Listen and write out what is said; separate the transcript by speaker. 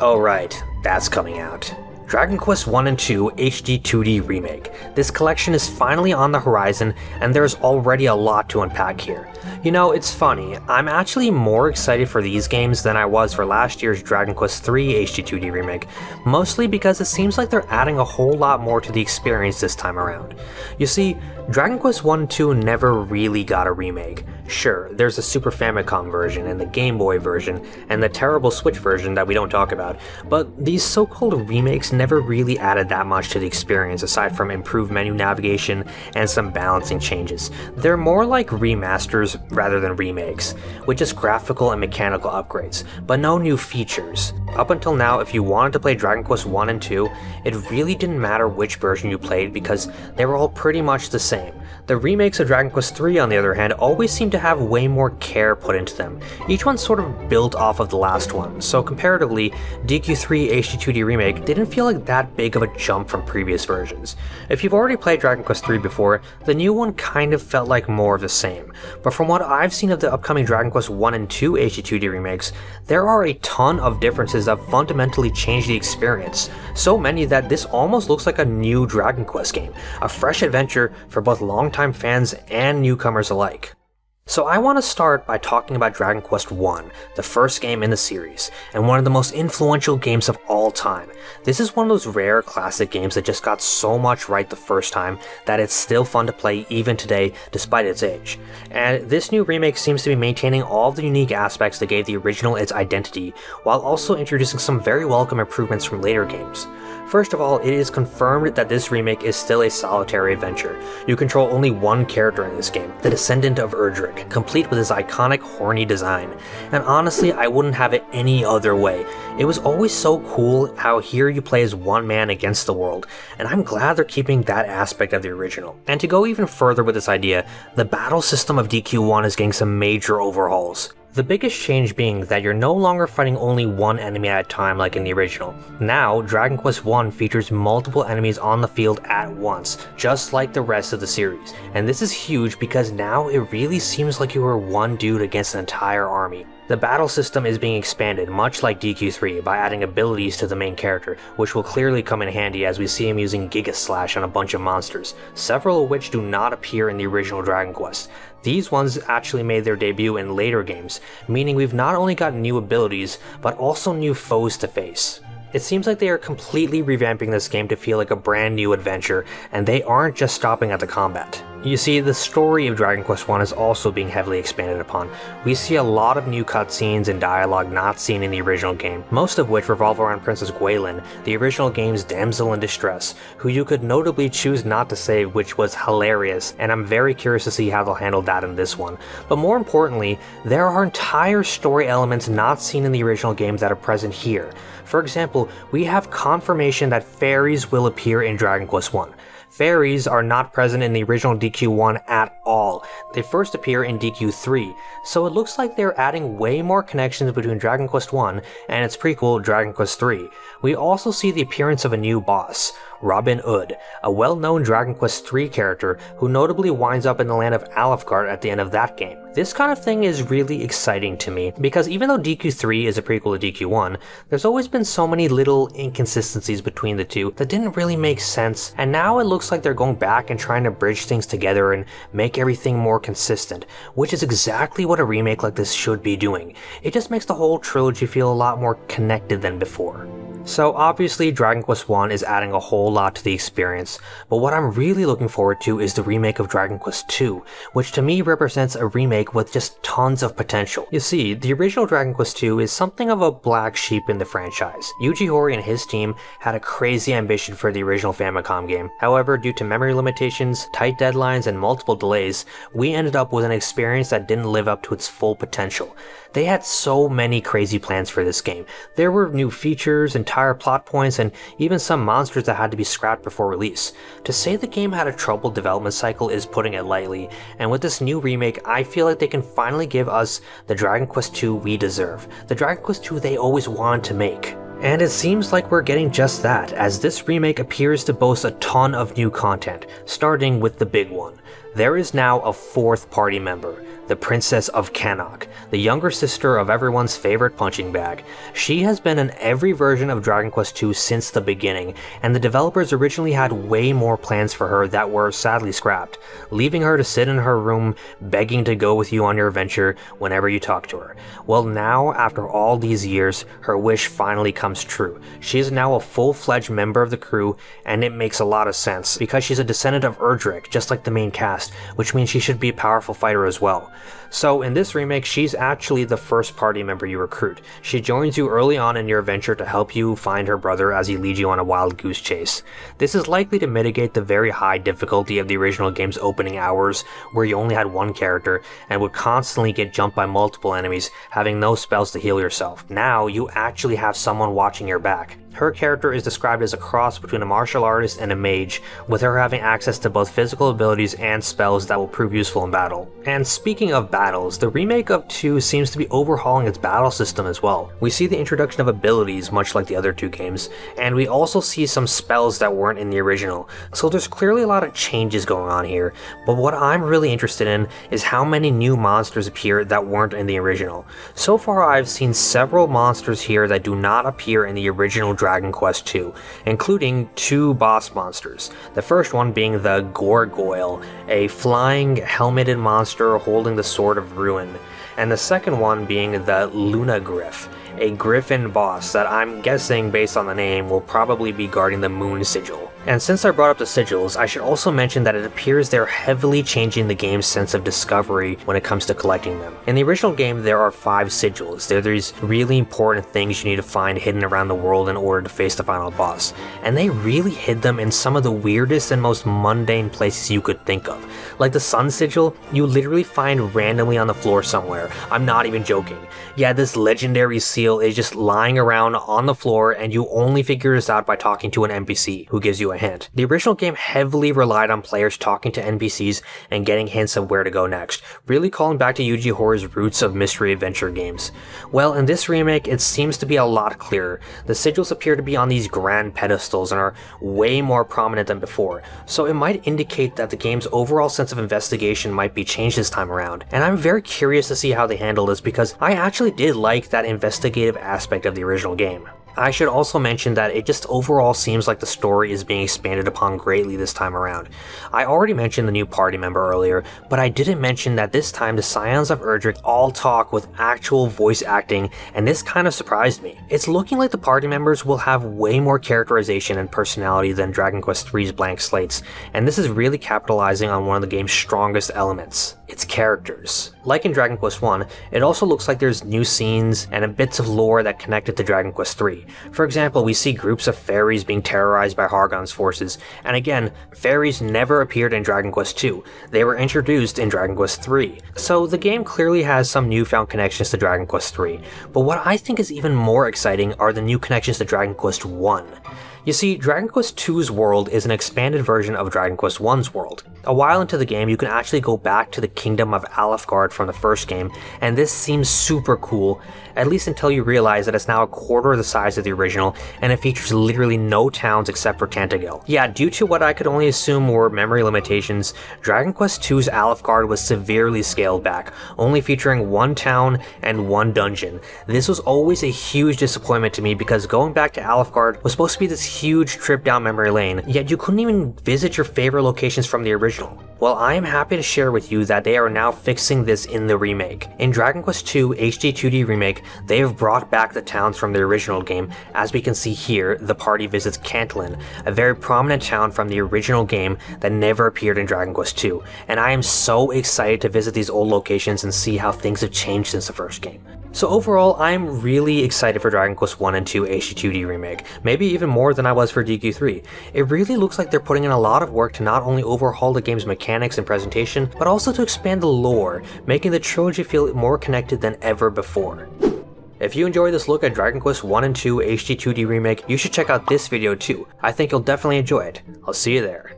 Speaker 1: Oh right, that's coming out. Dragon Quest 1 and 2 HD 2D Remake. This collection is finally on the horizon, and there's already a lot to unpack here. You know, it's funny, I'm actually more excited for these games than I was for last year's Dragon Quest 3 HD 2D Remake, mostly because it seems like they're adding a whole lot more to the experience this time around. You see, Dragon Quest 1 and 2 never really got a remake. Sure, there's a Super Famicom version and the Game Boy version and the terrible Switch version that we don't talk about, but these so-called remakes never really added that much to the experience aside from improved menu navigation and some balancing changes. They're more like remasters rather than remakes, with just graphical and mechanical upgrades, but no new features. Up until now, if you wanted to play Dragon Quest 1 and 2, it really didn't matter which version you played because they were all pretty much the same. The remakes of Dragon Quest 3, on the other hand, always seem to have way more care put into them. Each one sort of built off of the last one, so comparatively, DQ3 HD2D Remake didn't feel like that big of a jump from previous versions. If you've already played Dragon Quest 3 before, the new one kind of felt like more of the same. But from what I've seen of the upcoming Dragon Quest 1 and 2 HD2D remakes, there are a ton of differences that fundamentally change the experience. So many that this almost looks like a new Dragon Quest game, a fresh adventure for both longtime fans and newcomers alike. So I want to start by talking about Dragon Quest 1, the first game in the series, and one of the most influential games of all time. This is one of those rare classic games that just got so much right the first time that it's still fun to play even today despite its age. And this new remake seems to be maintaining all the unique aspects that gave the original its identity, while also introducing some very welcome improvements from later games. First of all, it is confirmed that this remake is still a solitary adventure. You control only one character in this game, the descendant of Erdrick, complete with his iconic horny design. And honestly, I wouldn't have it any other way. It was always so cool how here you play as one man against the world, and I'm glad they're keeping that aspect of the original. And to go even further with this idea, the battle system of DQ1 is getting some major overhauls. The biggest change being that you're no longer fighting only one enemy at a time like in the original. Now, Dragon Quest 1 features multiple enemies on the field at once, just like the rest of the series. And this is huge because now it really seems like you are one dude against an entire army. The battle system is being expanded, much like DQ3, by adding abilities to the main character, which will clearly come in handy as we see him using Giga Slash on a bunch of monsters, several of which do not appear in the original Dragon Quest. These ones actually made their debut in later games, meaning we've not only got new abilities, but also new foes to face. It seems like they are completely revamping this game to feel like a brand new adventure, and they aren't just stopping at the combat. You see, the story of Dragon Quest 1 is also being heavily expanded upon. We see a lot of new cutscenes and dialogue not seen in the original game, most of which revolve around Princess Gwaelin, the original game's damsel in distress, who you could notably choose not to save, which was hilarious, and I'm very curious to see how they'll handle that in this one. But more importantly, there are entire story elements not seen in the original game that are present here. For example, we have confirmation that fairies will appear in Dragon Quest 1. Fairies are not present in the original DQ1 at all. They first appear in DQ3, so it looks like they're adding way more connections between Dragon Quest 1 and its prequel Dragon Quest 3. We also see the appearance of a new boss, Robin Hood, a well-known Dragon Quest 3 character who notably winds up in the land of Alefgard at the end of that game. This kind of thing is really exciting to me, because even though DQ3 is a prequel to DQ1, there's always been so many little inconsistencies between the two that didn't really make sense, and now it looks like they're going back and trying to bridge things together and make everything more consistent, which is exactly what a remake like this should be doing. It just makes the whole trilogy feel a lot more connected than before. So obviously Dragon Quest 1 is adding a whole lot to the experience, but what I'm really looking forward to is the remake of Dragon Quest 2, which to me represents a remake with just tons of potential. You see, the original Dragon Quest 2 is something of a black sheep in the franchise. Yuji Horii and his team had a crazy ambition for the original Famicom game. However, due to memory limitations, tight deadlines, and multiple delays, we ended up with an experience that didn't live up to its full potential. They had so many crazy plans for this game. There were new features, entire plot points, and even some monsters that had to be scrapped before release. To say the game had a troubled development cycle is putting it lightly, and with this new remake, I feel like they can finally give us the Dragon Quest 2 we deserve, the Dragon Quest 2 they always wanted to make. And it seems like we're getting just that, as this remake appears to boast a ton of new content, starting with the big one. there is now a fourth party member, the Princess of Cannock, the younger sister of everyone's favorite punching bag. She has been in every version of Dragon Quest II since the beginning, and the developers originally had way more plans for her that were sadly scrapped, leaving her to sit in her room begging to go with you on your adventure whenever you talk to her. Well, now, after all these years, her wish finally comes true. She is now a full-fledged member of the crew, and it makes a lot of sense, because she's a descendant of Erdrick, just like the main cast, which means she should be a powerful fighter as well. So in this remake, she's actually the first party member you recruit. She joins you early on in your adventure to help you find her brother as he leads you on a wild goose chase. This is likely to mitigate the very high difficulty of the original game's opening hours, where you only had one character and would constantly get jumped by multiple enemies, having no spells to heal yourself. Now you actually have someone watching your back. Her character is described as a cross between a martial artist and a mage, with her having access to both physical abilities and spells that will prove useful in battle. And speaking of battles, the remake of 2 seems to be overhauling its battle system as well. We see the introduction of abilities much like the other 2 games, and we also see some spells that weren't in the original, so there's clearly a lot of changes going on here, but what I'm really interested in is how many new monsters appear that weren't in the original. So far I've seen several monsters here that do not appear in the original Dragon Quest II, including 2 boss monsters. The first one being the Gorgoyle, a flying, helmeted monster holding the Sword of Ruin, and the second one being the Lunagryph, a griffin boss that I'm guessing, based on the name, will probably be guarding the Moon Sigil. And since I brought up the sigils, I should also mention that it appears they're heavily changing the game's sense of discovery when it comes to collecting them. In the original game, there are 5 sigils. They're these really important things you need to find hidden around the world in order to face the final boss. And they really hid them in some of the weirdest and most mundane places you could think of. Like the Sun Sigil, you literally find randomly on the floor somewhere. I'm not even joking. Yeah, this legendary seal is just lying around on the floor, and you only figure this out by talking to an NPC who gives you a hint. The original game heavily relied on players talking to NPCs and getting hints of where to go next, really calling back to Yuji Hora's roots of mystery adventure games. Well, in this remake, it seems to be a lot clearer. The sigils appear to be on these grand pedestals and are way more prominent than before, so it might indicate that the game's overall sense of investigation might be changed this time around, and I'm very curious to see how they handle this because I actually did like that investigative aspect of the original game. I should also mention that it just overall seems like the story is being expanded upon greatly this time around. I already mentioned the new party member earlier, but I didn't mention that this time the Scions of Erdrick all talk with actual voice acting, and this kind of surprised me. It's looking like the party members will have way more characterization and personality than Dragon Quest III's blank slates, and this is really capitalizing on one of the game's strongest elements, its characters. Like in Dragon Quest I, it also looks like there's new scenes and bits of lore that connected to Dragon Quest III. For example, we see groups of fairies being terrorized by Hargon's forces, and again, fairies never appeared in Dragon Quest II. They were introduced in Dragon Quest III. So the game clearly has some newfound connections to Dragon Quest III, but what I think is even more exciting are the new connections to Dragon Quest I. You see, Dragon Quest II's world is an expanded version of Dragon Quest I's world. A while into the game, you can actually go back to the kingdom of Alefgard from the first game, and this seems super cool, at least until you realize that it's now a quarter of the size of the original, and it features literally no towns except for Tantagel. Yeah, due to what I could only assume were memory limitations, Dragon Quest II's Alefgard was severely scaled back, only featuring 1 town and 1 dungeon. This was always a huge disappointment to me because going back to Alefgard was supposed to be this huge trip down memory lane, yet you couldn't even visit your favorite locations from the original. Well, I am happy to share with you that they are now fixing this in the remake. In Dragon Quest II HD 2D Remake, they have brought back the towns from the original game. As we can see here, the party visits Cantlin, a very prominent town from the original game that never appeared in Dragon Quest II, and I am so excited to visit these old locations and see how things have changed since the first game. So overall, I'm really excited for Dragon Quest I and II HD 2D Remake, maybe even more than I was for DQ3. It really looks like they're putting in a lot of work to not only overhaul the game's mechanics and presentation, but also to expand the lore, making the trilogy feel more connected than ever before. If you enjoyed this look at Dragon Quest I and II HD 2D Remake, you should check out this video too. I think you'll definitely enjoy it. I'll see you there.